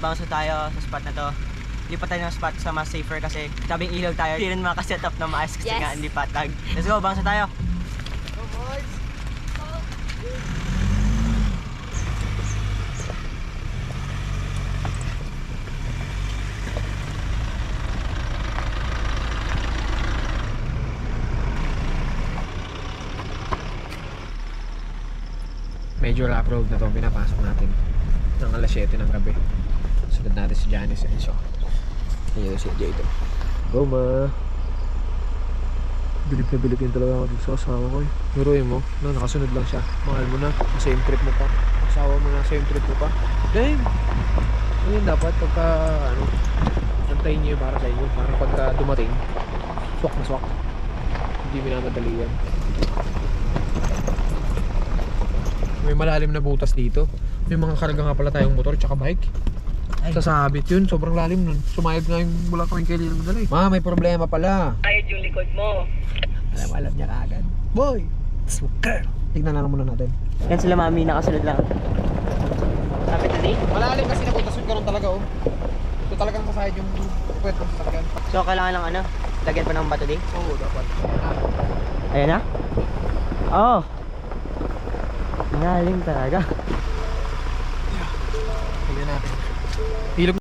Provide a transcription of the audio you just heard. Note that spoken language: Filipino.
bounce tayo sa spot na to. Lipat tayo ng spot sa mas safer kasi tabing ilaw tayo. Hindi rin makaset up na maayos kasi nga hindi patag. Let's go, bounce tayo. Go boys! Medyo rough road na to, pinapasok natin ng alas 7 ng gabi. Sunod natin si Janice and so ayun si Jay ito. Go ma. Bilib na bilib yun talaga ako dito sa asawa ko eh. Nuruin mo, no, nakasunod lang siya. Mahal mo na, same trip mo pa. Asawa mo na, same trip mo pa. Damn! Ayun dapat pagka ano, antayin niyo para sa inyo. Para pagka dumating, swak na swak. Hindi minamadali yan. May malalim na butas dito. May mga karga nga pala tayong motor tsaka bike. Sasabit yun, sobrang lalim nun. Sumayad nga yung mula kaming kaili ng madali. Ma, may problema pala. Ayod yung likod mo. Alam niya kaagad. Boy! Smoker! Tignan lang muna natin. Yan sila mami, nakasunod lang. Kapit na di? Malalim kasi nabutas yun, ganun talaga oh. So talagang masayad yung puwet ng sasakyan. So kailangan lang ano, lagyan pa ng bato di? Oo, dapat. Ayan na? Oo. Malalim talaga. Tignan natin. Hilog